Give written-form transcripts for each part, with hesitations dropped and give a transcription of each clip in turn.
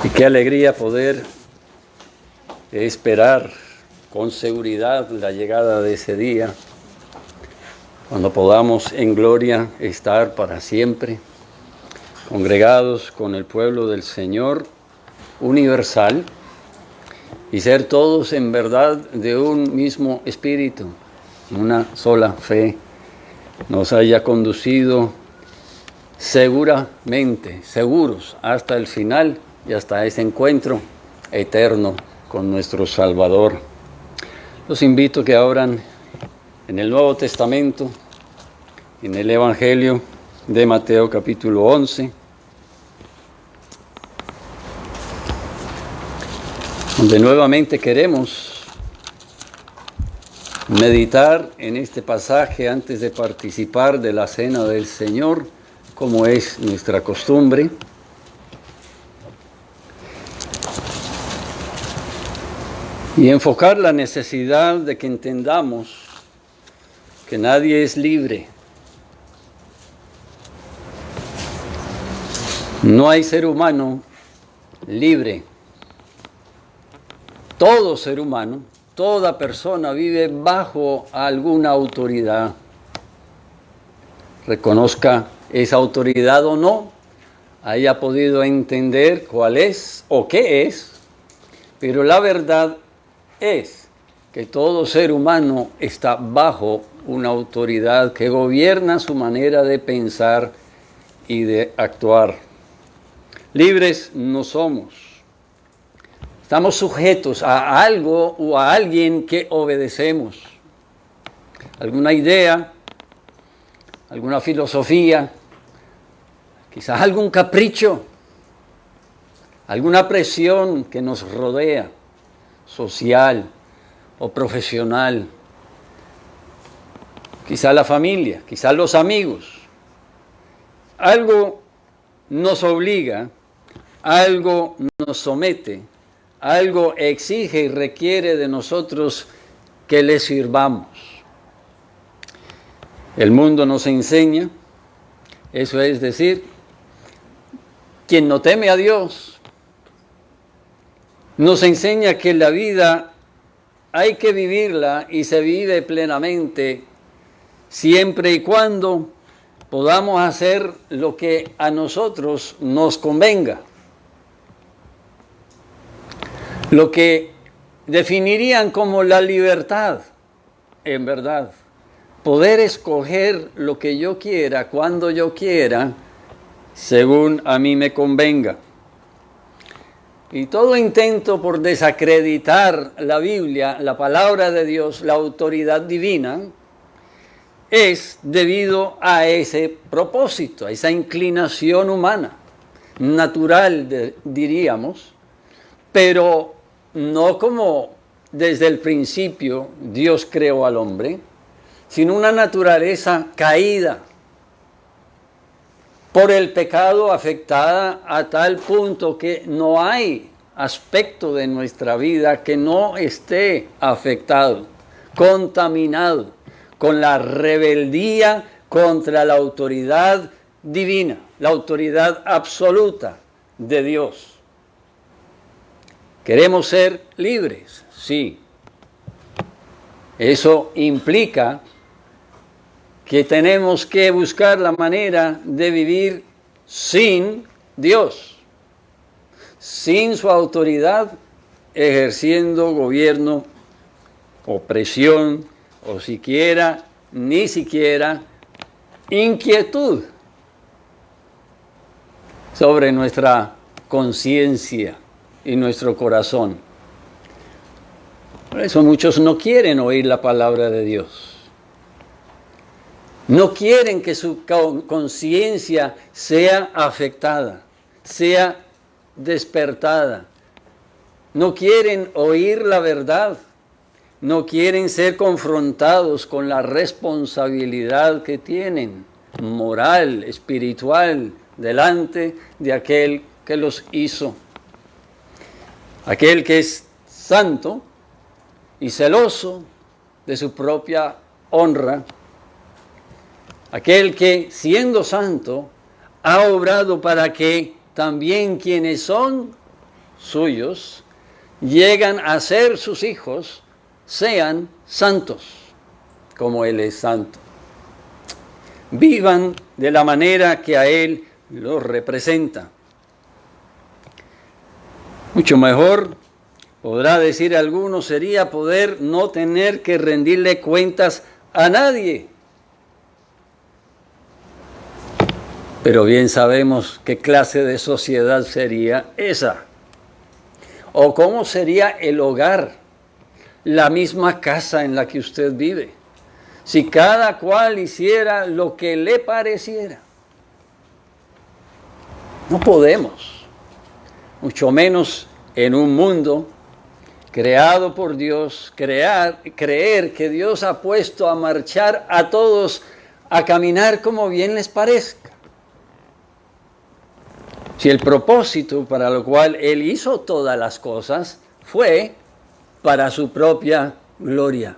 Y qué alegría poder esperar con seguridad la llegada de ese día, cuando podamos en gloria estar para siempre, congregados con el pueblo del Señor universal y ser todos en verdad de un mismo espíritu, una sola fe, nos haya conducido seguramente, seguros hasta el final y hasta ese encuentro eterno con nuestro Salvador. Los invito a que abran en el Nuevo Testamento, en el Evangelio de Mateo capítulo 11, donde nuevamente queremos meditar en este pasaje antes de participar de la cena del Señor, como es nuestra costumbre. Y enfocar la necesidad de que entendamos que nadie es libre. No hay ser humano libre. Todo ser humano, toda persona vive bajo alguna autoridad. Reconozca esa autoridad o no, haya podido entender cuál es o qué es, pero la verdad es que todo ser humano está bajo una autoridad que gobierna su manera de pensar y de actuar. Libres no somos. Estamos sujetos a algo o a alguien que obedecemos. Alguna idea, alguna filosofía, quizás algún capricho, alguna presión que nos rodea, social o profesional, quizás la familia, quizás los amigos. Algo nos obliga, algo nos somete, algo exige y requiere de nosotros que le sirvamos. El mundo nos enseña, eso es decir, quien no teme a Dios, nos enseña que la vida hay que vivirla y se vive plenamente siempre y cuando podamos hacer lo que a nosotros nos convenga. Lo que definirían como la libertad, en verdad. Poder escoger lo que yo quiera, cuando yo quiera, según a mí me convenga. Y todo intento por desacreditar la Biblia, la palabra de Dios, la autoridad divina, es debido a ese propósito, a esa inclinación humana, natural, diríamos, pero no como desde el principio Dios creó al hombre, sino una naturaleza caída por el pecado, afectada a tal punto que no hay aspecto de nuestra vida que no esté afectado, contaminado con la rebeldía contra la autoridad divina, la autoridad absoluta de Dios. ¿Queremos ser libres? Sí. Eso implica que tenemos que buscar la manera de vivir sin Dios, sin su autoridad, ejerciendo gobierno, opresión, o ni siquiera, inquietud sobre nuestra conciencia y nuestro corazón. Por eso muchos no quieren oír la palabra de Dios. No quieren que su conciencia sea afectada, sea despertada. No quieren oír la verdad. No quieren ser confrontados con la responsabilidad que tienen, moral, espiritual, delante de aquel que los hizo. Aquel que es santo y celoso de su propia honra. Aquel que, siendo santo, ha obrado para que también quienes son suyos llegan a ser sus hijos, sean santos, como Él es santo. Vivan de la manera que a Él los representa. Mucho mejor, podrá decir alguno, sería poder no tener que rendirle cuentas a nadie. Pero bien sabemos qué clase de sociedad sería esa. O cómo sería el hogar, la misma casa en la que usted vive, si cada cual hiciera lo que le pareciera. No podemos, mucho menos en un mundo creado por Dios, creer que Dios ha puesto a marchar a todos a caminar como bien les parezca. Si el propósito para lo cual Él hizo todas las cosas fue para su propia gloria.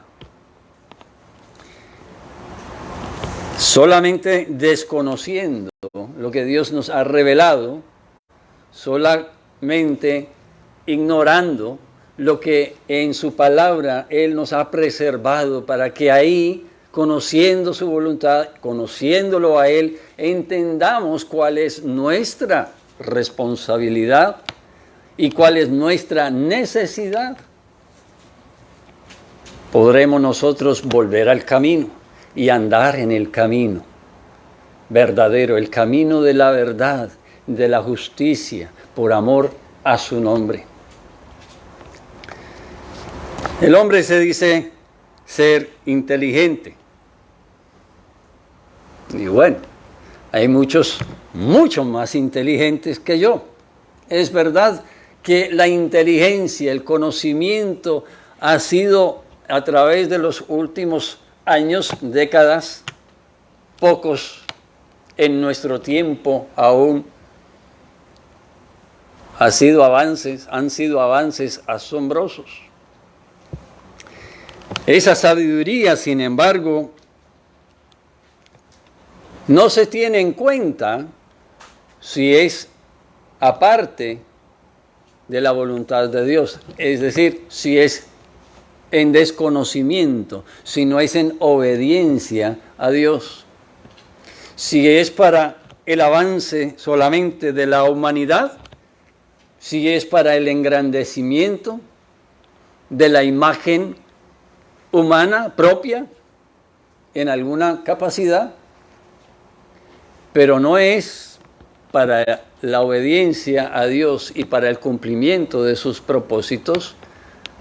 Solamente desconociendo lo que Dios nos ha revelado, solamente ignorando lo que en su palabra Él nos ha preservado para que ahí, conociendo su voluntad, conociéndolo a Él, entendamos cuál es nuestra responsabilidad y cuál es nuestra necesidad. Podremos nosotros volver al camino y andar en el camino verdadero, el camino de la verdad, de la justicia, por amor a su nombre. El hombre se dice ser inteligente. Y bueno, hay muchos más inteligentes que yo. Es verdad que la inteligencia, el conocimiento ha sido a través de los últimos años, décadas, pocos en nuestro tiempo aún, han sido avances asombrosos. Esa sabiduría, sin embargo, no se tiene en cuenta si es aparte de la voluntad de Dios, es decir, si es en desconocimiento, si no es en obediencia a Dios, si es para el avance solamente de la humanidad, si es para el engrandecimiento de la imagen humana propia en alguna capacidad, pero no es para la obediencia a Dios y para el cumplimiento de sus propósitos.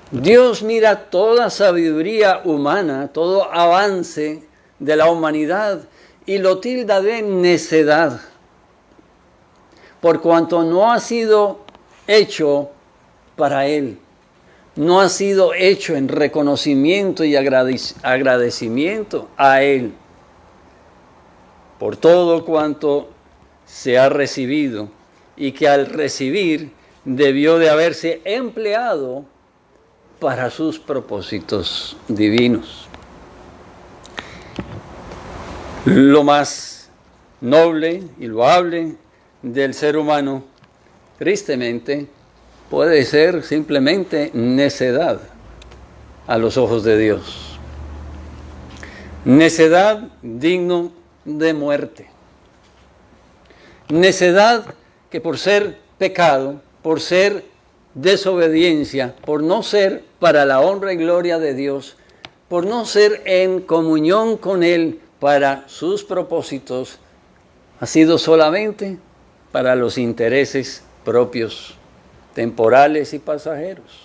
Dios mira toda sabiduría humana, todo avance de la humanidad y lo tilda de necedad, por cuanto no ha sido hecho para Él, no ha sido hecho en reconocimiento y agradecimiento a Él por todo cuanto se ha recibido y que al recibir debió de haberse empleado para sus propósitos divinos. Lo más noble y loable del ser humano, tristemente, puede ser simplemente necedad a los ojos de Dios. Necedad digno de muerte. Necedad que por ser pecado, por ser desobediencia, por no ser para la honra y gloria de Dios, por no ser en comunión con Él para sus propósitos, ha sido solamente para los intereses propios, temporales y pasajeros.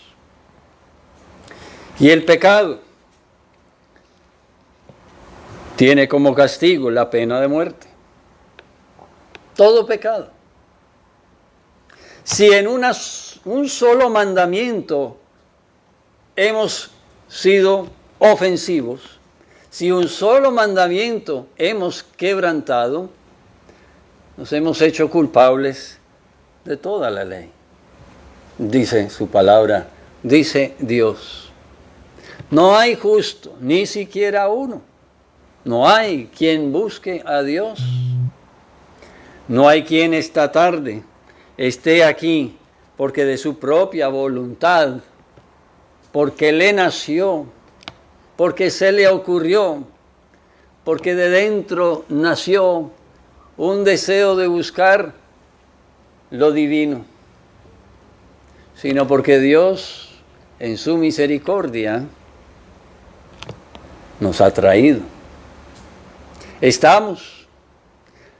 Y el pecado tiene como castigo la pena de muerte. Todo pecado. Si en un solo mandamiento hemos sido ofensivos, si un solo mandamiento hemos quebrantado, nos hemos hecho culpables de toda la ley. Dice su palabra, dice Dios. No hay justo, ni siquiera uno. No hay quien busque a Dios. No hay quien esta tarde esté aquí porque de su propia voluntad, porque le nació, porque se le ocurrió, porque de dentro nació un deseo de buscar lo divino, sino porque Dios, en su misericordia, nos ha traído. Estamos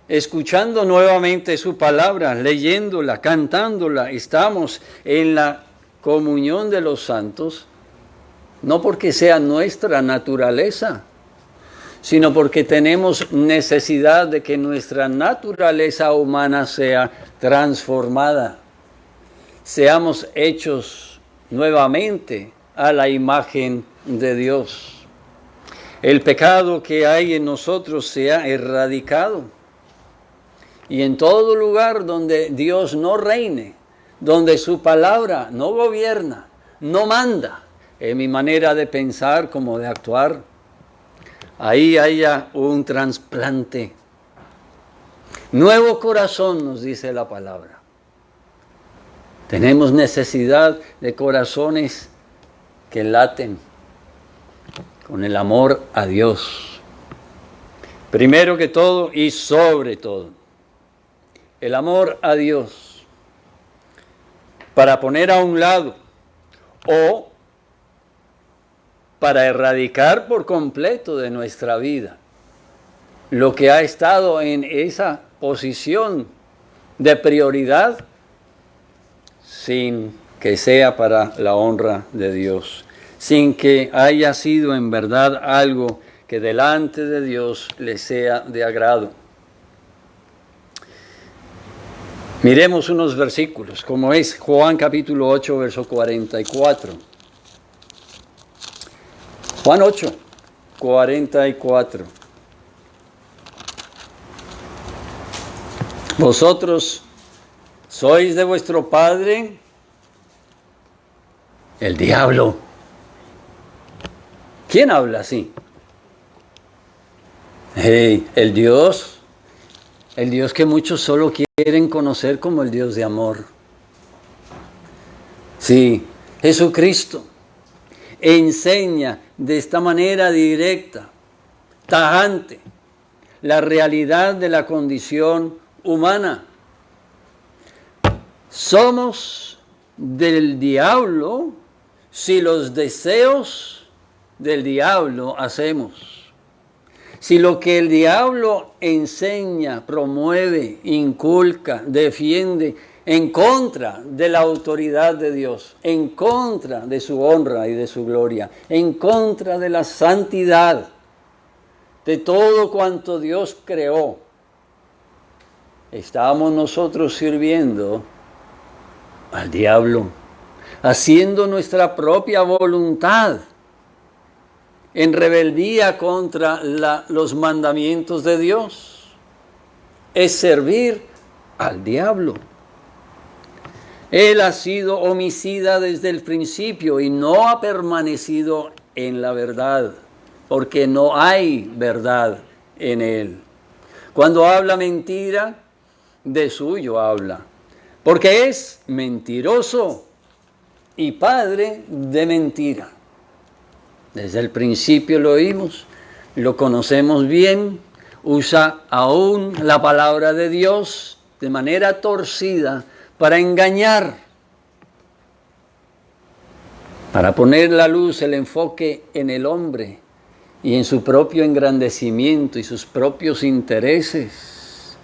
escuchando nuevamente su palabra, leyéndola, cantándola. Estamos en la comunión de los santos, no porque sea nuestra naturaleza, sino porque tenemos necesidad de que nuestra naturaleza humana sea transformada. Seamos hechos nuevamente a la imagen de Dios. El pecado que hay en nosotros sea erradicado. Y en todo lugar donde Dios no reine, donde su palabra no gobierna, no manda, en mi manera de pensar como de actuar, ahí haya un trasplante. Nuevo corazón, nos dice la palabra. Tenemos necesidad de corazones que laten con el amor a Dios. Primero que todo y sobre todo, el amor a Dios, para poner a un lado o para erradicar por completo de nuestra vida lo que ha estado en esa posición de prioridad sin que sea para la honra de Dios, sin que haya sido en verdad algo que delante de Dios le sea de agrado. Miremos unos versículos, como es Juan capítulo 8, verso 44. Juan 8, 44. Vosotros sois de vuestro padre el diablo. ¿Quién habla así? El Dios que muchos solo quieren conocer como el Dios de amor. Sí, Jesucristo enseña de esta manera directa, tajante, la realidad de la condición humana. Somos del diablo si los deseos del diablo hacemos. Si lo que el diablo enseña, promueve, inculca, defiende en contra de la autoridad de Dios, en contra de su honra y de su gloria, en contra de la santidad, de todo cuanto Dios creó, estamos nosotros sirviendo al diablo, haciendo nuestra propia voluntad, en rebeldía contra los mandamientos de Dios. Es servir al diablo. Él ha sido homicida desde el principio y no ha permanecido en la verdad, porque no hay verdad en él. Cuando habla mentira, de suyo habla, porque es mentiroso y padre de mentira. Desde el principio lo oímos, lo conocemos bien, usa aún la palabra de Dios de manera torcida para engañar, para poner la luz, el enfoque en el hombre y en su propio engrandecimiento y sus propios intereses.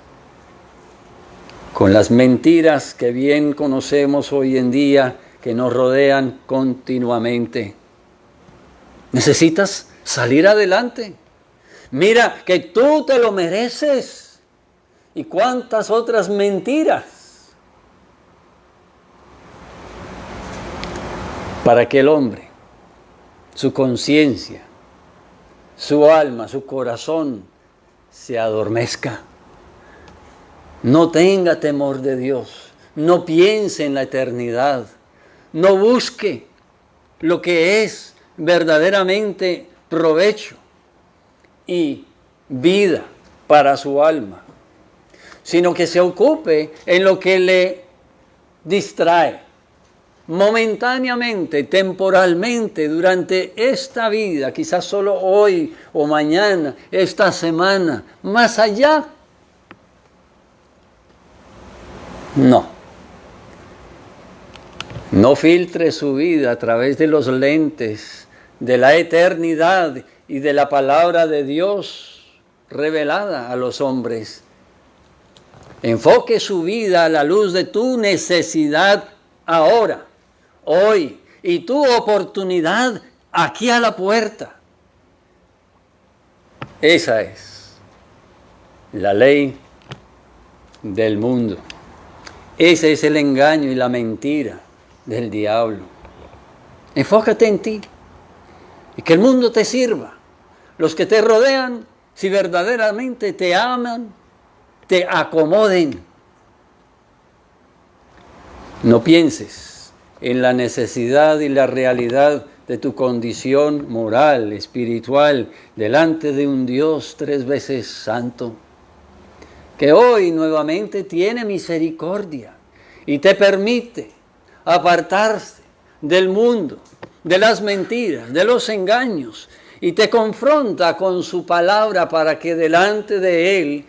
Con las mentiras que bien conocemos hoy en día, que nos rodean continuamente. Necesitas salir adelante. Mira que tú te lo mereces. ¿Y cuántas otras mentiras? Para que el hombre, su conciencia, su alma, su corazón se adormezca. No tenga temor de Dios. No piense en la eternidad. No busque lo que es verdaderamente provecho y vida para su alma, sino que se ocupe en lo que le distrae momentáneamente, temporalmente, durante esta vida, quizás solo hoy o mañana, esta semana, más allá, no. No filtre su vida a través de los lentes de la eternidad y de la palabra de Dios revelada a los hombres. Enfoque su vida a la luz de tu necesidad ahora, hoy, y tu oportunidad aquí a la puerta. Esa es la ley del mundo. Ese es el engaño y la mentira del diablo. Enfócate en ti y que el mundo te sirva. Los que te rodean, si verdaderamente te aman, te acomoden. No pienses en la necesidad y la realidad de tu condición moral, espiritual, delante de un Dios 3 veces santo, que hoy nuevamente tiene misericordia y te permite apartarse del mundo, de las mentiras, de los engaños, y te confronta con su palabra para que delante de Él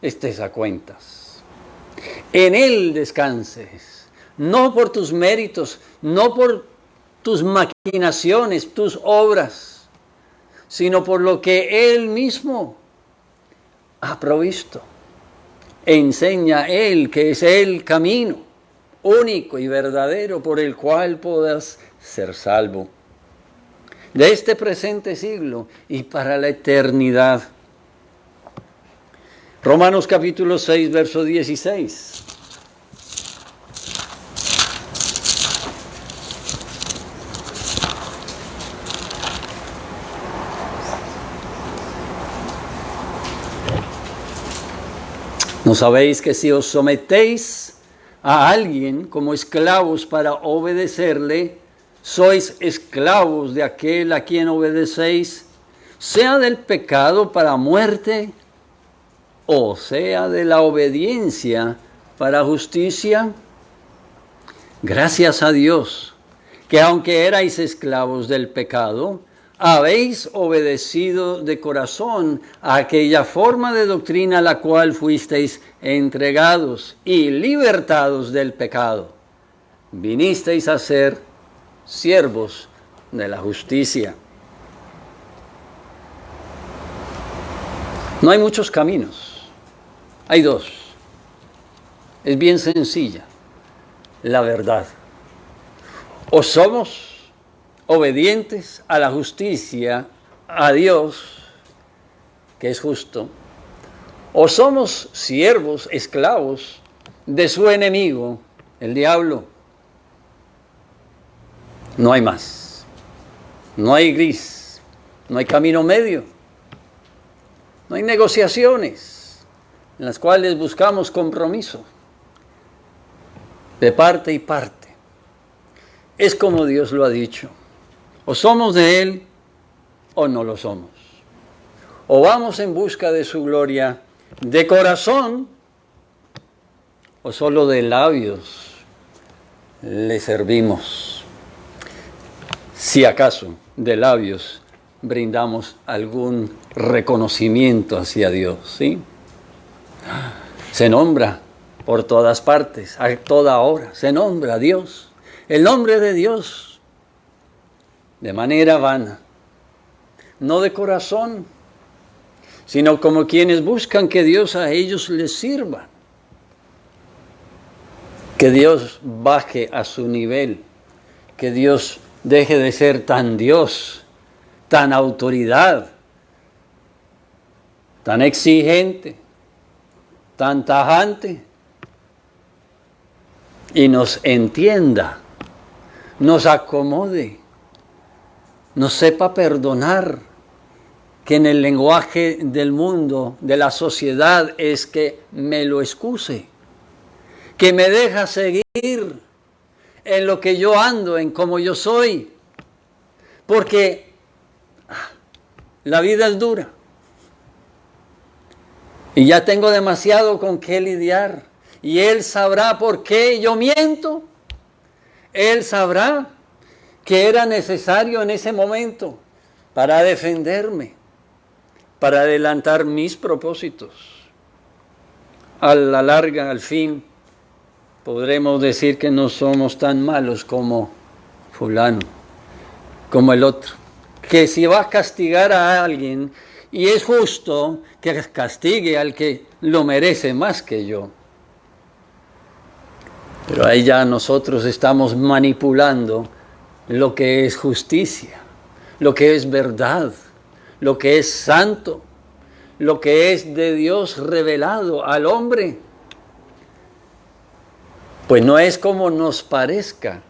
estés a cuentas. En Él descanses, no por tus méritos, no por tus maquinaciones, tus obras, sino por lo que Él mismo ha provisto. Enseña Él que es el camino único y verdadero por el cual puedas ser salvo de este presente siglo y para la eternidad. Romanos capítulo 6, verso 16. ¿No sabéis que si os sometéis a alguien como esclavos para obedecerle, sois esclavos de aquel a quien obedecéis, sea del pecado para muerte, o sea de la obediencia para justicia? Gracias a Dios, que aunque erais esclavos del pecado, habéis obedecido de corazón a aquella forma de doctrina a la cual fuisteis entregados y libertados del pecado. Vinisteis a ser siervos de la justicia. No hay muchos caminos, hay dos. Es bien sencilla la verdad. O somos obedientes a la justicia, a Dios, que es justo, o somos siervos, esclavos de su enemigo, el diablo. No hay más, no hay gris, no hay camino medio, no hay negociaciones en las cuales buscamos compromiso de parte y parte. Es como Dios lo ha dicho. O somos de Él o no lo somos. O vamos en busca de su gloria de corazón o solo de labios le servimos. Si acaso de labios brindamos algún reconocimiento hacia Dios, ¿sí? Se nombra por todas partes, a toda hora, se nombra a Dios. El nombre de Dios de manera vana, no de corazón, sino como quienes buscan que Dios a ellos les sirva, que Dios baje a su nivel, que Dios deje de ser tan Dios, tan autoridad, tan exigente, tan tajante, y nos entienda, nos acomode, nos sepa perdonar, que en el lenguaje del mundo, de la sociedad, es que me lo excuse, que me deja seguir en lo que yo ando, en cómo yo soy, porque la vida es dura y ya tengo demasiado con qué lidiar y Él sabrá por qué yo miento. Él sabrá que era necesario en ese momento para defenderme, para adelantar mis propósitos. A la larga, al fin, podremos decir que no somos tan malos como fulano, como el otro. Que si va a castigar a alguien, y es justo que castigue al que lo merece más que yo. Pero ahí ya nosotros estamos manipulando lo que es justicia, lo que es verdad, lo que es santo, lo que es de Dios revelado al hombre. Pues no es como nos parezca,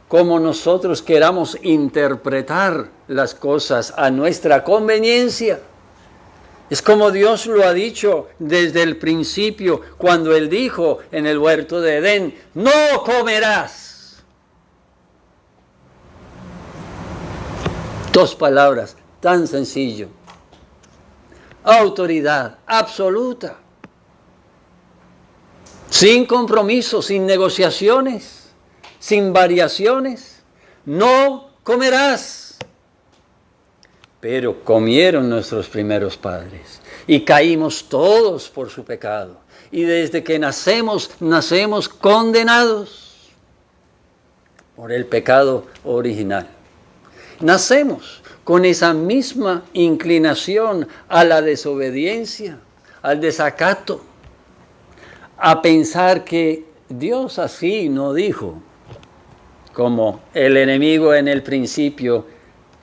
como nosotros queramos interpretar las cosas a nuestra conveniencia. Es como Dios lo ha dicho desde el principio, cuando Él dijo en el huerto de Edén, no comerás. 2 palabras, tan sencillo. Autoridad absoluta. Sin compromiso, sin negociaciones, sin variaciones. No comerás. Pero comieron nuestros primeros padres y caímos todos por su pecado. Y desde que nacemos condenados por el pecado original. Nacemos con esa misma inclinación a la desobediencia, al desacato, a pensar que Dios así no dijo, como el enemigo en el principio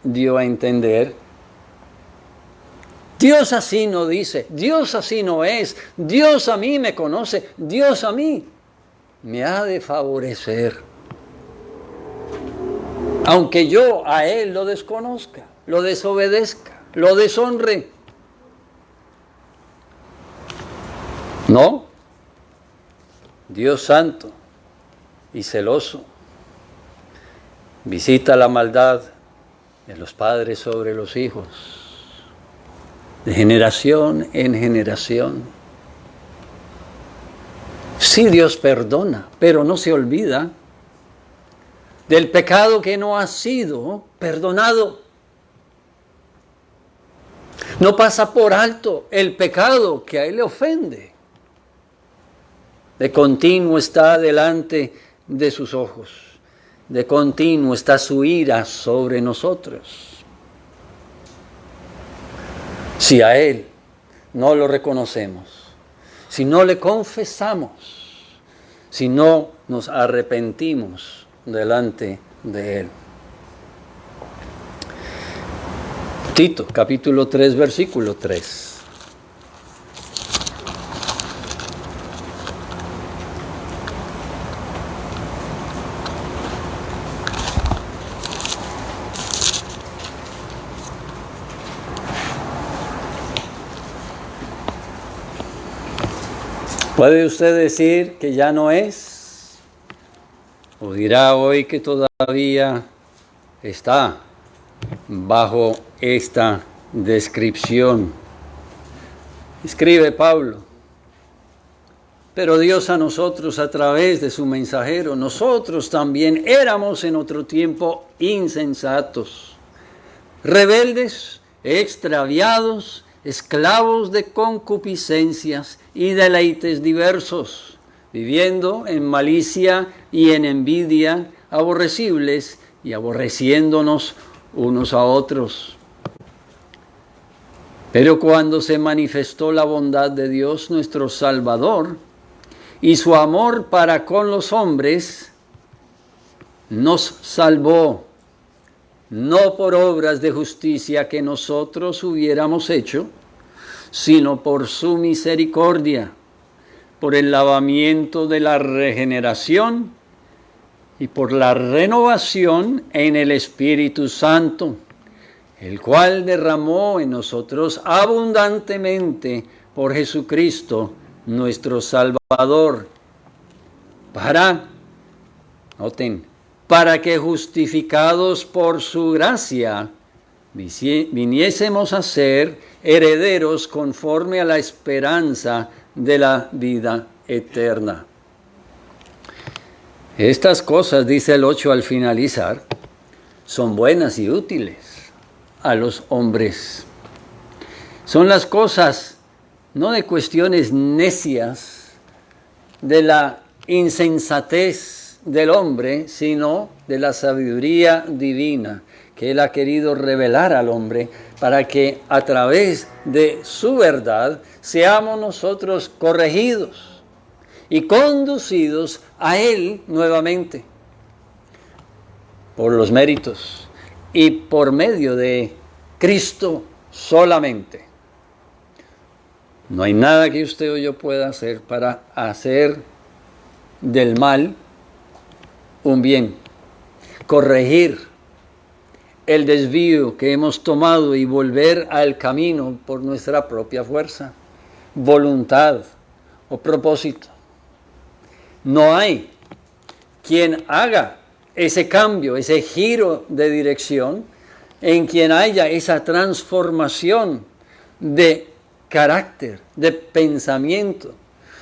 dio a entender. Dios así no dice, Dios así no es, Dios a mí me conoce, Dios a mí me ha de favorecer. Aunque yo a Él lo desconozca, lo desobedezca, lo deshonre. No, Dios santo y celoso visita la maldad de los padres sobre los hijos, de generación en generación. Sí, Dios perdona, pero no se olvida del pecado que no ha sido perdonado. No pasa por alto el pecado que a Él le ofende. De continuo está delante de sus ojos. De continuo está su ira sobre nosotros. Si a Él no lo reconocemos, si no le confesamos, si no nos arrepentimos delante de Él. Tito, capítulo 3, versículo 3. ¿Puede usted decir que ya no es? ¿O dirá hoy que todavía está bajo esta descripción? Escribe Pablo. Pero Dios a nosotros a través de su mensajero, nosotros también éramos en otro tiempo insensatos, rebeldes, extraviados, esclavos de concupiscencias y deleites diversos, viviendo en malicia y en envidia, aborrecibles y aborreciéndonos unos a otros. Pero cuando se manifestó la bondad de Dios nuestro Salvador y su amor para con los hombres, nos salvó, no por obras de justicia que nosotros hubiéramos hecho, sino por su misericordia, por el lavamiento de la regeneración y por la renovación en el Espíritu Santo, el cual derramó en nosotros abundantemente por Jesucristo, nuestro Salvador, para que justificados por su gracia, viniésemos a ser herederos conforme a la esperanza de la vida eterna. Estas cosas, dice el 8 al finalizar, son buenas y útiles a los hombres. Son las cosas, no de cuestiones necias, de la insensatez del hombre, sino de la sabiduría divina que Él ha querido revelar al hombre para que a través de su verdad seamos nosotros corregidos y conducidos a Él nuevamente por los méritos y por medio de Cristo solamente. No hay nada que usted o yo pueda hacer para hacer del mal un bien, corregir el desvío que hemos tomado y volver al camino por nuestra propia fuerza, voluntad o propósito. No hay quien haga ese cambio, ese giro de dirección, en quien haya esa transformación de carácter, de pensamiento,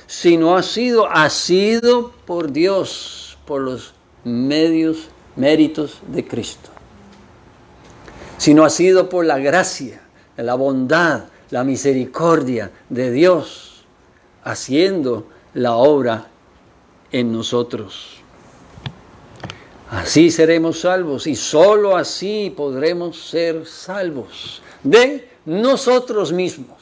si no ha sido por Dios, por los méritos de Cristo. Si no ha sido por la gracia, la bondad, la misericordia de Dios, haciendo la obra en nosotros. Así seremos salvos y sólo así podremos ser salvos de nosotros mismos,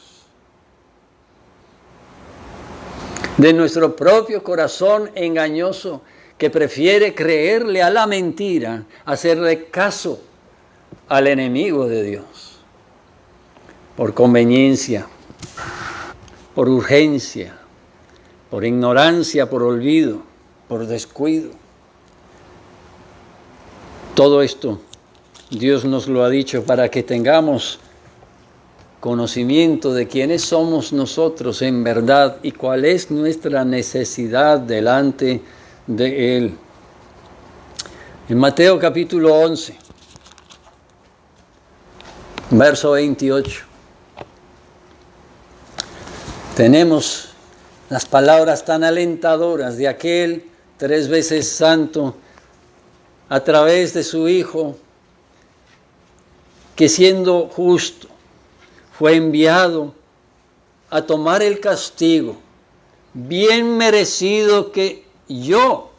de nuestro propio corazón engañoso que prefiere creerle a la mentira, hacerle caso al enemigo de Dios, por conveniencia, por urgencia, por ignorancia, por olvido, por descuido. Todo esto Dios nos lo ha dicho para que tengamos conocimiento de quiénes somos nosotros en verdad y cuál es nuestra necesidad delante de Él. En Mateo capítulo 11, verso 28, tenemos las palabras tan alentadoras de aquel 3 veces santo a través de su Hijo, que siendo justo fue enviado a tomar el castigo bien merecido que yo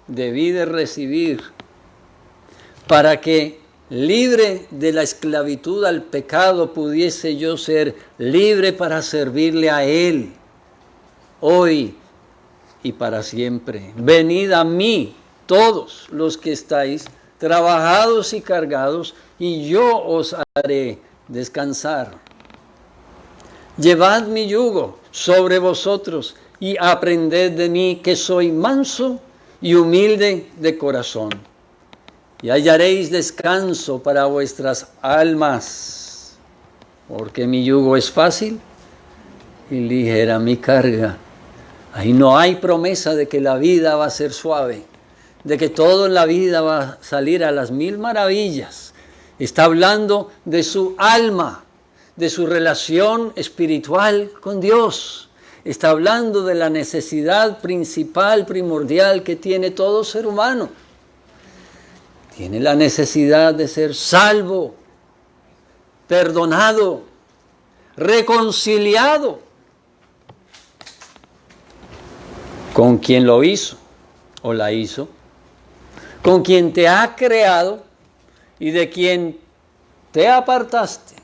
debí de recibir, para que libre de la esclavitud al pecado pudiese yo ser libre para servirle a Él hoy y para siempre. Venid a mí todos los que estáis trabajados y cargados, y yo os haré descansar. Llevad mi yugo sobre vosotros y aprended de mí, que soy manso y humilde de corazón, y hallaréis descanso para vuestras almas, porque mi yugo es fácil y ligera mi carga. Ahí no hay promesa de que la vida va a ser suave, de que todo en la vida va a salir a las mil maravillas. Está hablando de su alma, de su relación espiritual con Dios. Está hablando de la necesidad principal, primordial que tiene todo ser humano. Tiene la necesidad de ser salvo, perdonado, reconciliado con quien lo hizo o la hizo, con quien te ha creado y de quien te apartaste,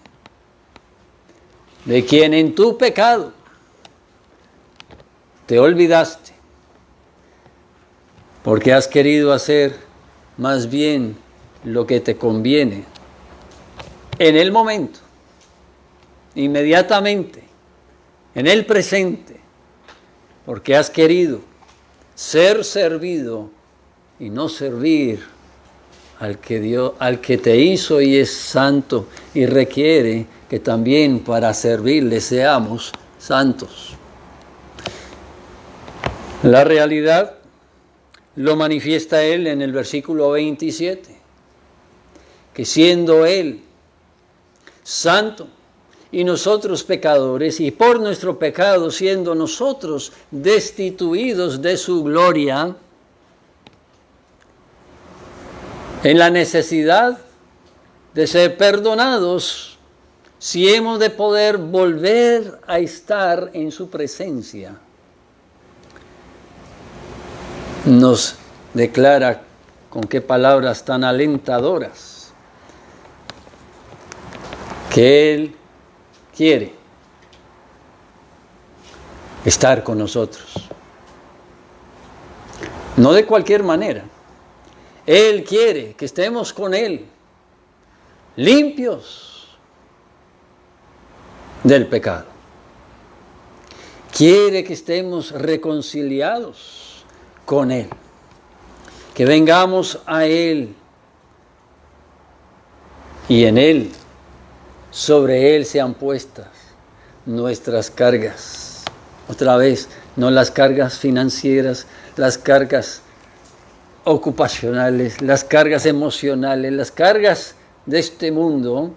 de quien en tu pecado te olvidaste, porque has querido hacer más bien lo que te conviene en el momento, inmediatamente, en el presente, porque has querido ser servido y no servir al que te hizo y es santo y requiere que también para servirle seamos santos. La realidad lo manifiesta Él en el versículo 27, que siendo Él santo y nosotros pecadores, y por nuestro pecado siendo nosotros destituidos de su gloria, en la necesidad de ser perdonados, si hemos de poder volver a estar en su presencia. Nos declara con qué palabras tan alentadoras que Él quiere estar con nosotros. No de cualquier manera. Él quiere que estemos con Él, limpios del pecado. Quiere que estemos reconciliados con Él, que vengamos a Él y en Él, sobre Él sean puestas nuestras cargas. Otra vez, no las cargas financieras, las cargas ocupacionales, las cargas emocionales, las cargas de este mundo,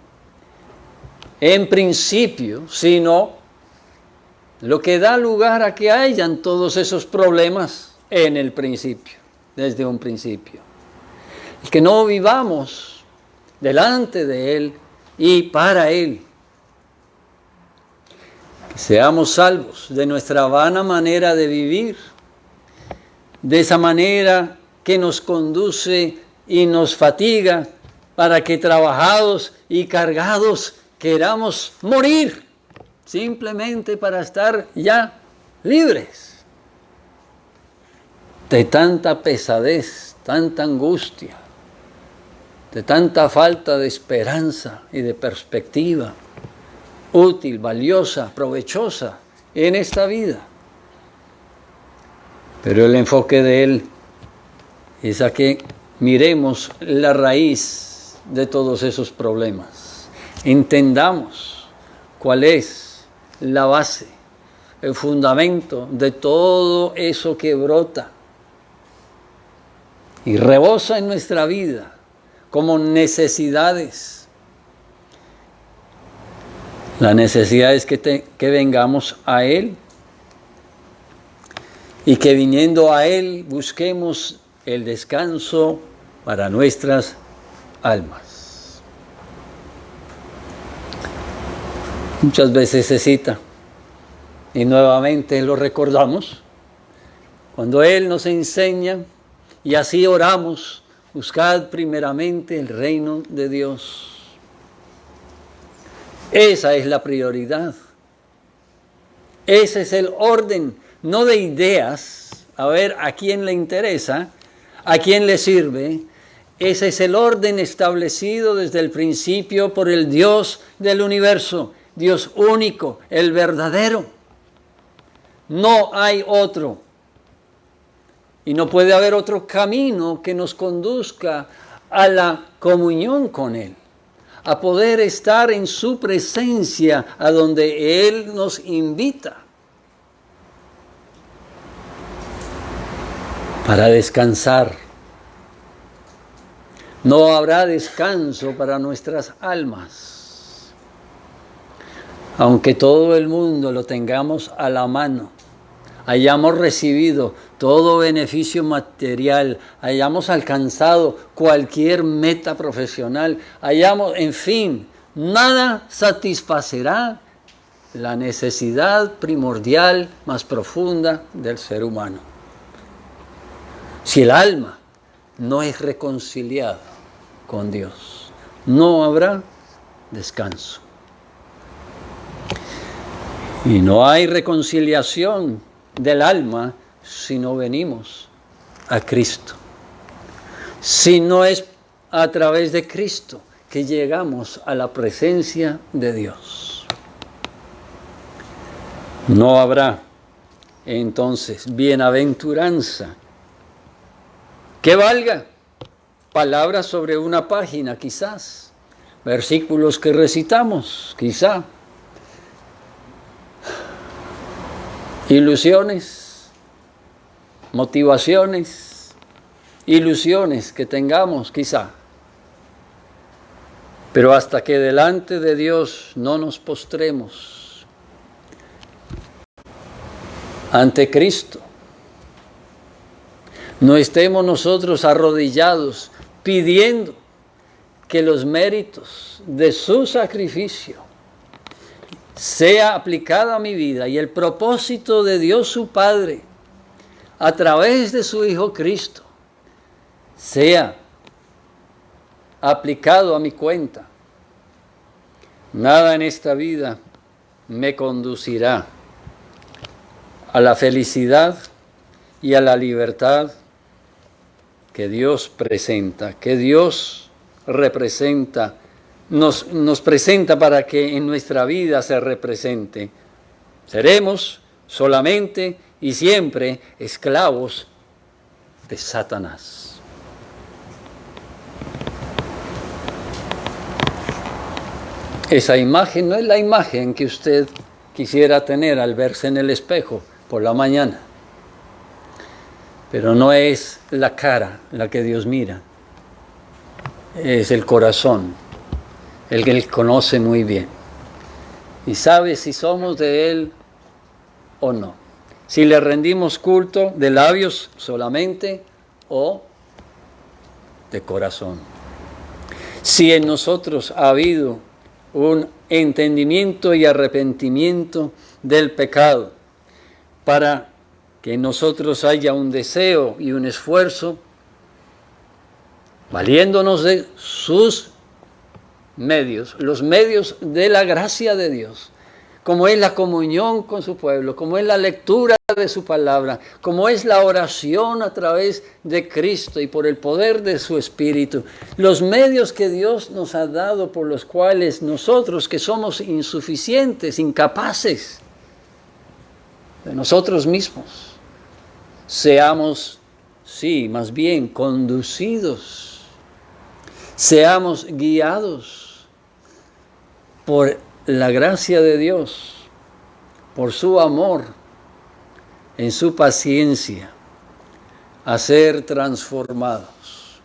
en principio, sino lo que da lugar a que hayan todos esos problemas en el principio, desde un principio. El que no vivamos delante de Él y para Él. Que seamos salvos de nuestra vana manera de vivir, de esa manera que nos conduce y nos fatiga, para que trabajados y cargados queramos morir, simplemente para estar ya libres de tanta pesadez, tanta angustia, de tanta falta de esperanza y de perspectiva útil, valiosa, provechosa en esta vida. Pero el enfoque de Él es a que miremos la raíz de todos esos problemas. Entendamos cuál es la base, el fundamento de todo eso que brota y rebosa en nuestra vida como necesidades. La necesidad es que vengamos a Él y que viniendo a Él busquemos el descanso para nuestras almas. Muchas veces se cita y nuevamente lo recordamos cuando Él nos enseña y así oramos: buscad primeramente el reino de Dios. Esa es la prioridad. Ese es el orden, no de ideas, a ver a quién le interesa, a quién le sirve. Ese es el orden establecido desde el principio por el Dios del universo, Dios único, el verdadero. No hay otro. Y no puede haber otro camino que nos conduzca a la comunión con Él, a poder estar en su presencia, a donde Él nos invita para descansar. No habrá descanso para nuestras almas, aunque todo el mundo lo tengamos a la mano, hayamos recibido todo beneficio material, hayamos alcanzado cualquier meta profesional, en fin, nada satisfacerá la necesidad primordial más profunda del ser humano. Si el alma no es reconciliada con Dios, no habrá descanso. Y no hay reconciliación del alma si no venimos a Cristo. Si no es a través de Cristo que llegamos a la presencia de Dios. No habrá entonces bienaventuranza que valga palabras sobre una página, quizás, versículos que recitamos, quizá, ilusiones, motivaciones, ilusiones que tengamos, quizá. Pero hasta que delante de Dios no nos postremos ante Cristo, no estemos nosotros arrodillados pidiendo que los méritos de su sacrificio sea aplicado a mi vida y el propósito de Dios su Padre a través de su Hijo Cristo sea aplicado a mi cuenta. Nada en esta vida me conducirá a la felicidad y a la libertad que Dios presenta, que Dios representa, nos presenta para que en nuestra vida se represente. Seremos solamente y siempre esclavos de Satanás. Esa imagen no es la imagen que usted quisiera tener al verse en el espejo por la mañana. Pero no es la cara la que Dios mira. Es el corazón, el que Él conoce muy bien. Y sabe si somos de Él o no. Si le rendimos culto de labios solamente o de corazón. Si en nosotros ha habido un entendimiento y arrepentimiento del pecado, para que en nosotros haya un deseo y un esfuerzo, valiéndonos de sus medios, los medios de la gracia de Dios, como es la comunión con su pueblo, como es la lectura de su palabra, como es la oración a través de Cristo y por el poder de su Espíritu, los medios que Dios nos ha dado por los cuales nosotros que somos insuficientes, incapaces de nosotros mismos, seamos, sí, más bien conducidos, seamos guiados por la gracia de Dios, por su amor, en su paciencia, a ser transformados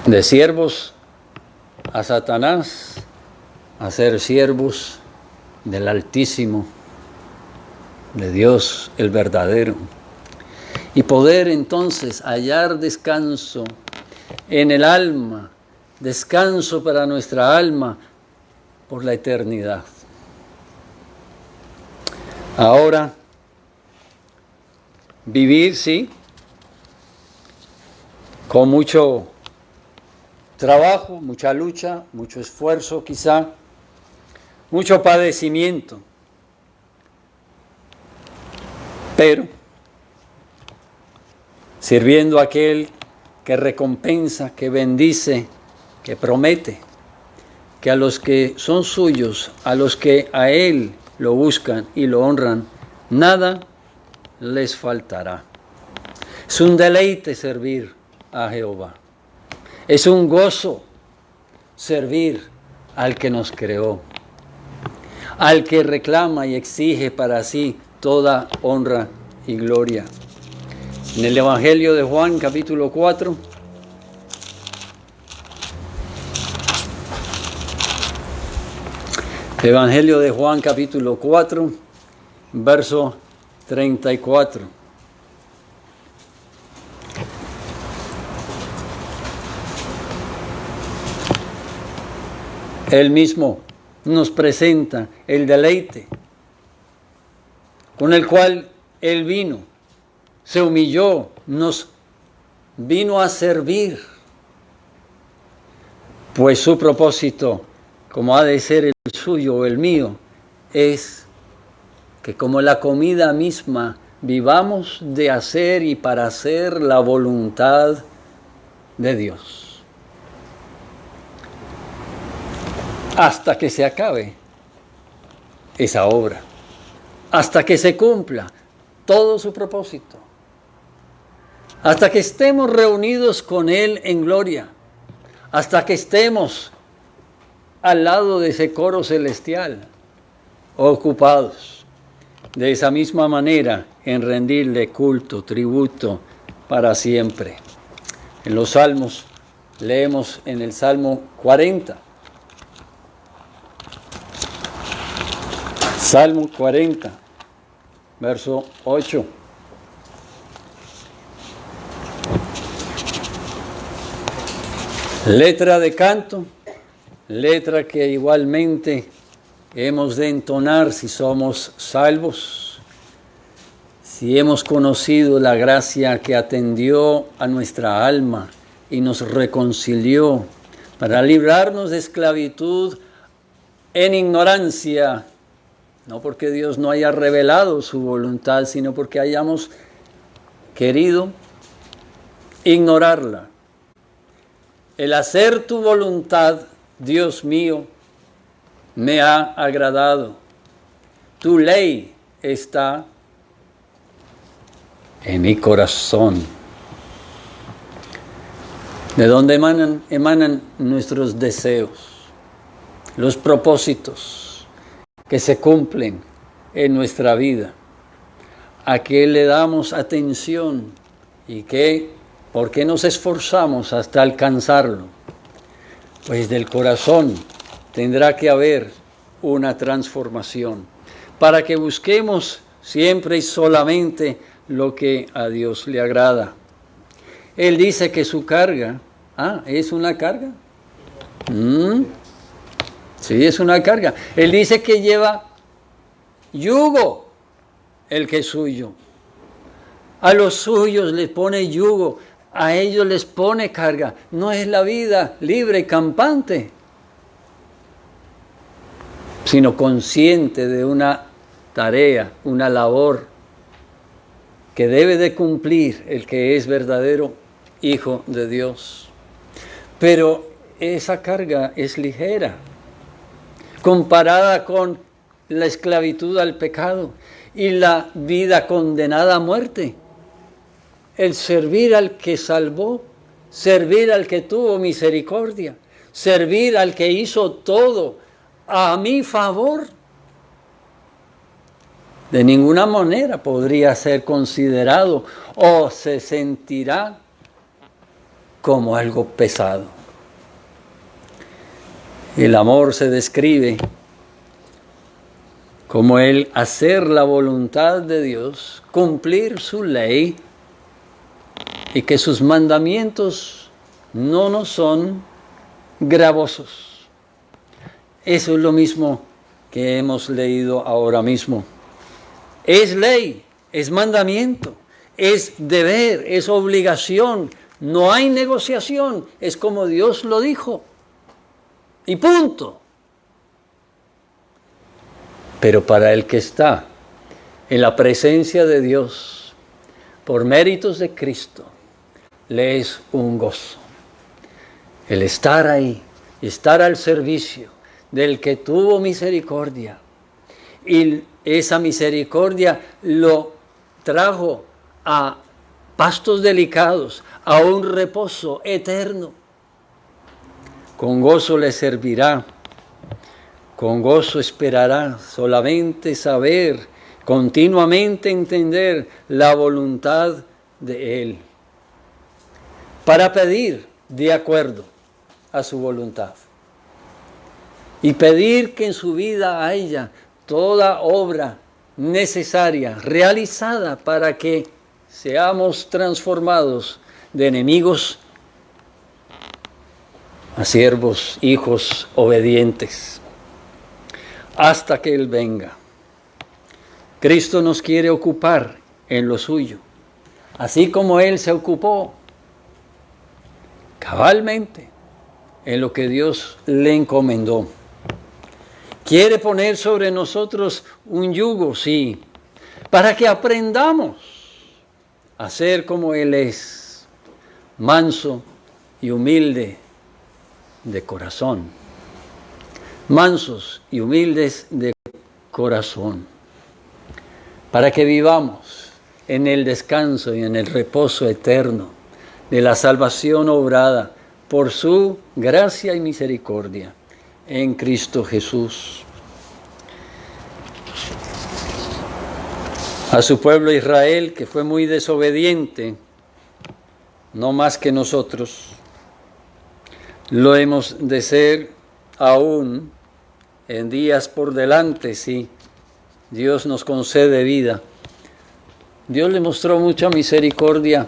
de siervos a Satanás, a ser siervos del Altísimo, de Dios el verdadero, y poder entonces hallar descanso en el alma, descanso para nuestra alma por la eternidad. Ahora, vivir, sí, con mucho trabajo, mucha lucha, mucho esfuerzo quizá, mucho padecimiento, pero sirviendo a aquel que recompensa, que bendice, que promete, que a los que son suyos, a los que a Él lo buscan y lo honran, nada les faltará. Es un deleite servir a Jehová. Es un gozo servir al que nos creó, al que reclama y exige para sí toda honra y gloria. En el Evangelio de Juan, capítulo 4, Evangelio de Juan, capítulo 4, verso 34. Él mismo nos presenta el deleite con el cual Él vino, se humilló, nos vino a servir, pues su propósito, como ha de ser el suyo o el mío, es que como la comida misma vivamos de hacer y para hacer la voluntad de Dios, hasta que se acabe esa obra, hasta que se cumpla todo su propósito, hasta que estemos reunidos con Él en gloria, hasta que estemos al lado de ese coro celestial, ocupados de esa misma manera en rendirle culto, tributo para siempre. En los Salmos leemos en el Salmo 40. Salmo 40, verso 8. Letra de canto, letra que igualmente hemos de entonar si somos salvos, si hemos conocido la gracia que atendió a nuestra alma y nos reconcilió para librarnos de esclavitud en ignorancia, no porque Dios no haya revelado su voluntad, sino porque hayamos querido ignorarla. El hacer tu voluntad, Dios mío, me ha agradado. Tu ley está en mi corazón. ¿De dónde emanan nuestros deseos? Los propósitos que se cumplen en nuestra vida. ¿A qué le damos atención? ¿Y por qué nos esforzamos hasta alcanzarlo? Pues del corazón tendrá que haber una transformación para que busquemos siempre y solamente lo que a Dios le agrada. Él dice que su carga, ¿es una carga? Sí, es una carga. Él dice que lleva yugo el que es suyo. A los suyos les pone yugo, a ellos les pone carga. No es la vida libre y campante, sino consciente de una tarea, una labor que debe de cumplir el que es verdadero Hijo de Dios. Pero esa carga es ligera comparada con la esclavitud al pecado y la vida condenada a muerte. El servir al que salvó, servir al que tuvo misericordia, servir al que hizo todo a mi favor, de ninguna manera podría ser considerado o se sentirá como algo pesado. El amor se describe como el hacer la voluntad de Dios, cumplir su ley y que sus mandamientos no nos son gravosos. Eso es lo mismo que hemos leído ahora mismo. Es ley, es mandamiento, es deber, es obligación. No hay negociación, es como Dios lo dijo. Y punto. Pero para el que está en la presencia de Dios, por méritos de Cristo, le es un gozo. El estar ahí, estar al servicio del que tuvo misericordia. Y esa misericordia lo trajo a pastos delicados, a un reposo eterno. Con gozo le servirá, con gozo esperará, solamente saber, continuamente entender la voluntad de Él, para pedir de acuerdo a su voluntad. Y pedir que en su vida haya toda obra necesaria, realizada para que seamos transformados de enemigos a siervos, hijos obedientes, hasta que Él venga. Cristo nos quiere ocupar en lo suyo, así como Él se ocupó cabalmente en lo que Dios le encomendó. Quiere poner sobre nosotros un yugo, sí, para que aprendamos a ser como Él es, manso y humilde de corazón. Mansos y humildes de corazón. Para que vivamos en el descanso y en el reposo eterno de la salvación obrada por su gracia y misericordia en Cristo Jesús. A su pueblo Israel, que fue muy desobediente, no más que nosotros, lo hemos de ser aún en días por delante, si Dios nos concede vida. Dios le mostró mucha misericordia,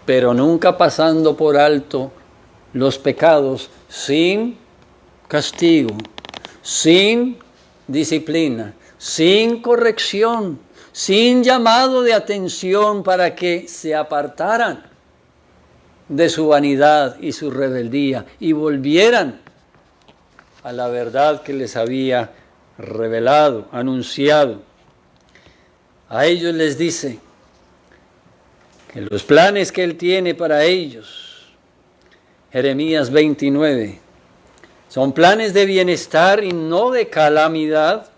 pero nunca pasando por alto los pecados sin castigo, sin disciplina, sin corrección, sin llamado de atención para que se apartaran de su vanidad y su rebeldía y volvieran a la verdad que les había revelado, anunciado. A ellos les dice que los planes que Él tiene para ellos, Jeremías 29, son planes de bienestar y no de calamidad,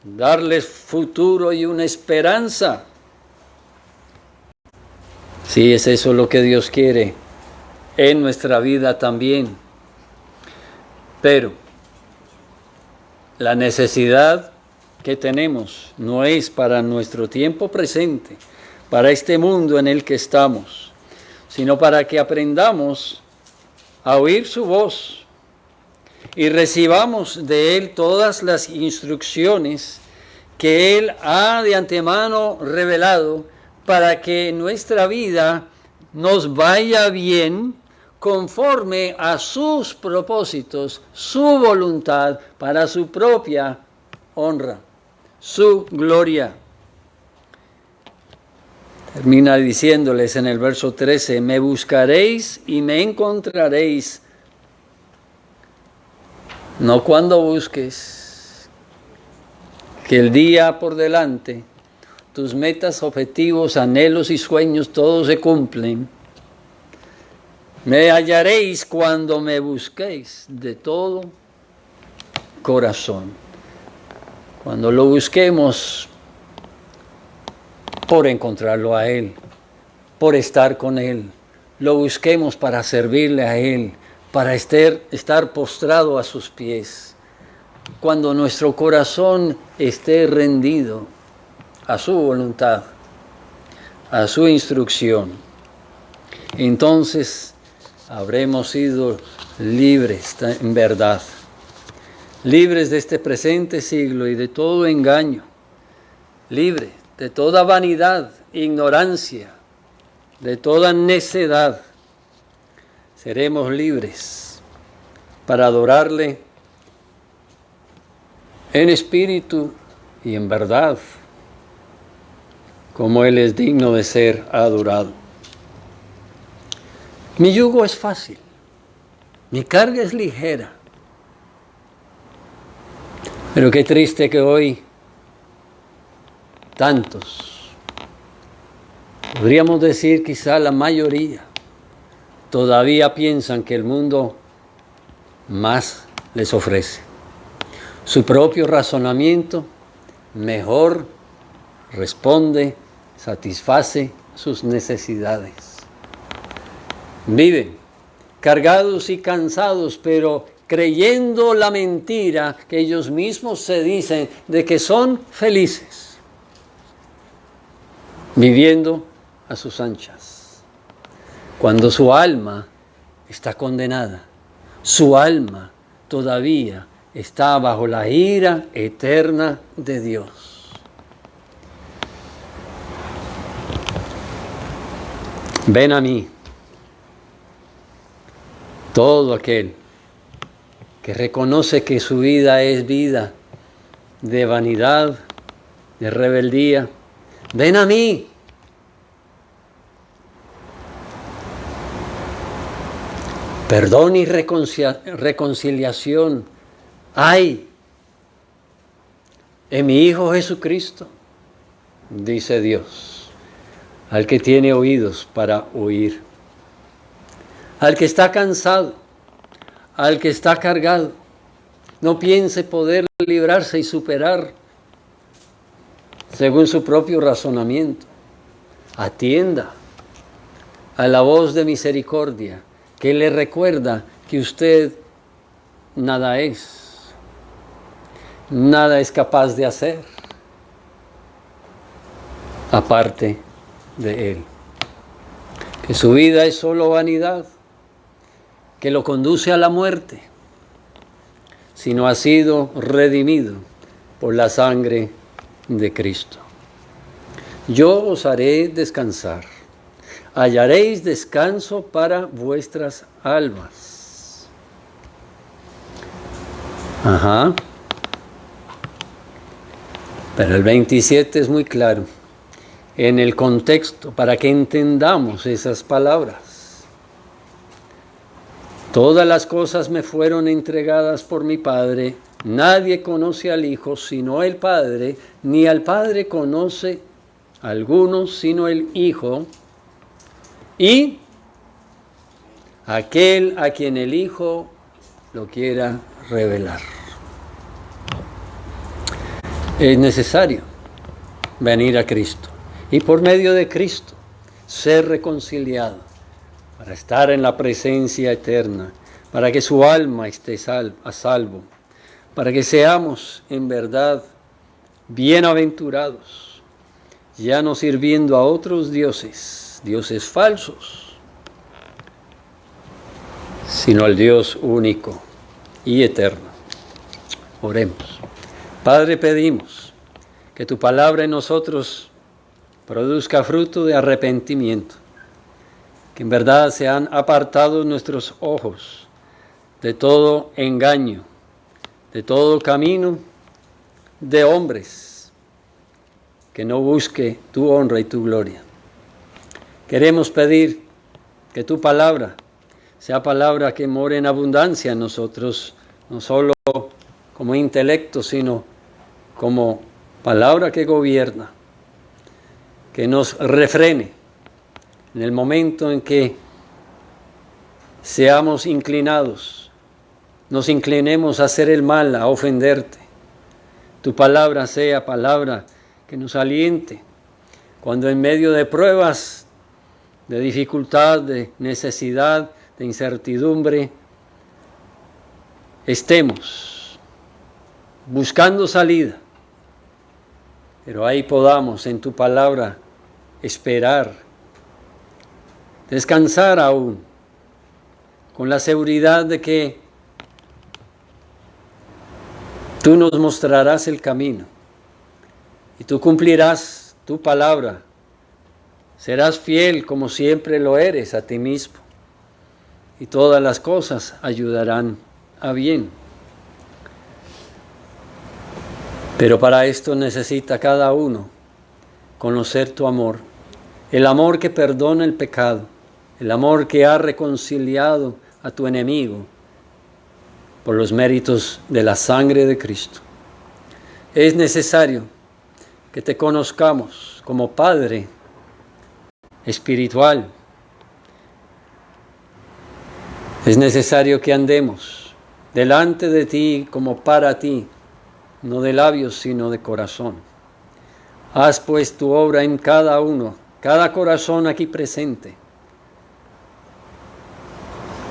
darles futuro y una esperanza. Sí, es eso lo que Dios quiere en nuestra vida también. Pero la necesidad que tenemos no es para nuestro tiempo presente, para este mundo en el que estamos, sino para que aprendamos a oír su voz y recibamos de Él todas las instrucciones que Él ha de antemano revelado para que en nuestra vida nos vaya bien conforme a sus propósitos, su voluntad para su propia honra, su gloria. Termina diciéndoles en el verso 13, me buscaréis y me encontraréis, no cuando busques, que el día por delante, tus metas, objetivos, anhelos y sueños, todos se cumplen. Me hallaréis cuando me busquéis de todo corazón. Cuando lo busquemos por encontrarlo a Él, por estar con Él. Lo busquemos para servirle a Él, para estar postrado a sus pies. Cuando nuestro corazón esté rendido a su voluntad, a su instrucción, entonces habremos sido libres en verdad, libres de este presente siglo y de todo engaño, libres de toda vanidad, ignorancia, de toda necedad. Seremos libres para adorarle en espíritu y en verdad, como Él es digno de ser adorado. Mi yugo es fácil, mi carga es ligera. Pero qué triste que hoy tantos, podríamos decir quizá la mayoría, todavía piensan que el mundo más les ofrece. Su propio razonamiento mejor responde, satisface sus necesidades. Viven cargados y cansados, pero creyendo la mentira que ellos mismos se dicen de que son felices, viviendo a sus anchas, cuando su alma está condenada, su alma todavía está bajo la ira eterna de Dios. Ven a mí, todo aquel que reconoce que su vida es vida de vanidad, de rebeldía. Ven a mí. Perdón y reconciliación hay en mi Hijo Jesucristo, dice Dios, al que tiene oídos para oír, al que está cansado, al que está cargado, no piense poder librarse y superar según su propio razonamiento. Atienda a la voz de misericordia que le recuerda que usted nada es capaz de hacer aparte de Él. Que su vida es solo vanidad, que lo conduce a la muerte, si no ha sido redimido por la sangre de Cristo. Yo os haré descansar. hallaréis descanso para vuestras almas. Ajá. Pero el 27 es muy claro en el contexto para que entendamos esas palabras. Todas las cosas me fueron entregadas por mi Padre. Nadie conoce al Hijo sino el Padre, ni al Padre conoce a alguno sino el Hijo, y aquel a quien el Hijo lo quiera revelar. Es necesario venir a Cristo y por medio de Cristo ser reconciliado para estar en la presencia eterna, para que su alma esté a salvo, para que seamos en verdad bienaventurados, ya no sirviendo a otros dioses, dioses falsos, sino al Dios único y eterno. Oremos. Padre, pedimos que tu palabra en nosotros produzca fruto de arrepentimiento, que en verdad sean apartados nuestros ojos de todo engaño, de todo camino de hombres que no busque tu honra y tu gloria. Queremos pedir que tu palabra sea palabra que more en abundancia en nosotros, no solo como intelecto, sino como palabra que gobierna, que nos refrene en el momento en que seamos inclinados, nos inclinemos a hacer el mal, a ofenderte. Tu palabra sea palabra que nos aliente cuando en medio de pruebas, de dificultad, de necesidad, de incertidumbre, estemos buscando salida, pero ahí podamos en tu palabra esperar, descansar aún, con la seguridad de que tú nos mostrarás el camino y tú cumplirás tu palabra, serás fiel como siempre lo eres a ti mismo y todas las cosas ayudarán a bien. Pero para esto necesita cada uno conocer tu amor, el amor que perdona el pecado, el amor que ha reconciliado a tu enemigo por los méritos de la sangre de Cristo. Es necesario que te conozcamos como Padre espiritual. Es necesario que andemos delante de ti como para ti, no de labios, sino de corazón. Haz pues tu obra en cada uno, cada corazón aquí presente,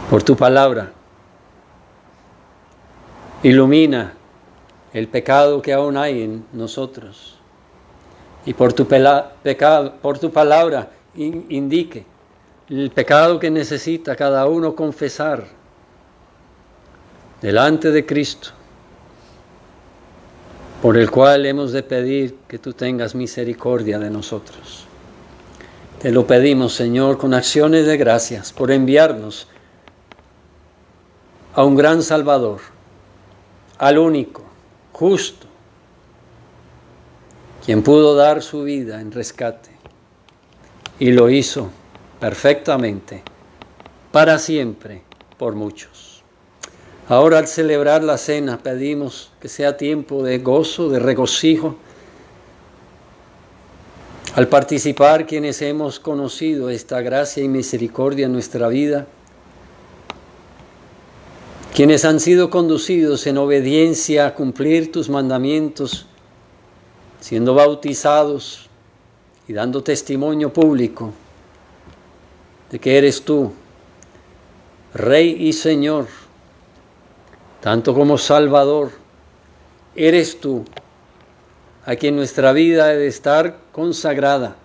por tu palabra. Ilumina el pecado que aún hay en nosotros. Y por tu palabra indique el pecado que necesita cada uno confesar delante de Cristo, por el cual hemos de pedir que tú tengas misericordia de nosotros. Te lo pedimos, Señor, con acciones de gracias por enviarnos a un gran Salvador, al único, justo, quien pudo dar su vida en rescate y lo hizo perfectamente, para siempre, por muchos. Ahora al celebrar la cena pedimos que sea tiempo de gozo, de regocijo, al participar quienes hemos conocido esta gracia y misericordia en nuestra vida, quienes han sido conducidos en obediencia a cumplir tus mandamientos, siendo bautizados y dando testimonio público de que eres tú, Rey y Señor, tanto como Salvador. Eres tú, a quien nuestra vida debe estar consagrada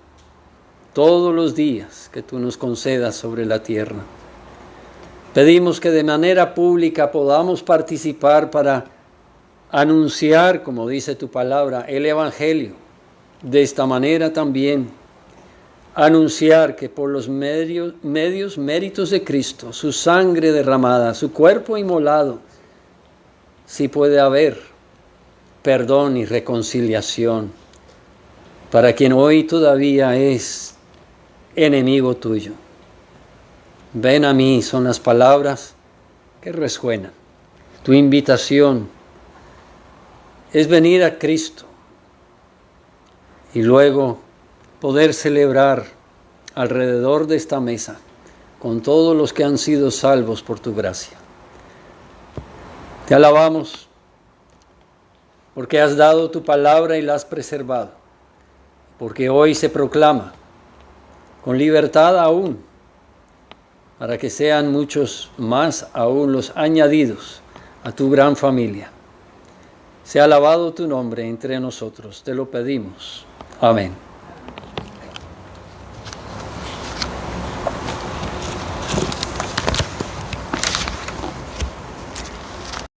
todos los días que tú nos concedas sobre la tierra. Pedimos que de manera pública podamos participar para anunciar, como dice tu palabra, el Evangelio. De esta manera también anunciar que por los méritos de Cristo, su sangre derramada, su cuerpo inmolado, sí puede haber perdón y reconciliación para quien hoy todavía es enemigo tuyo. Ven a mí, son las palabras que resuenan. Tu invitación es venir a Cristo y luego poder celebrar alrededor de esta mesa con todos los que han sido salvos por tu gracia. Te alabamos porque has dado tu palabra y la has preservado, porque hoy se proclama con libertad aún, para que sean muchos más aún los añadidos a tu gran familia. Sea alabado tu nombre entre nosotros, te lo pedimos. Amén.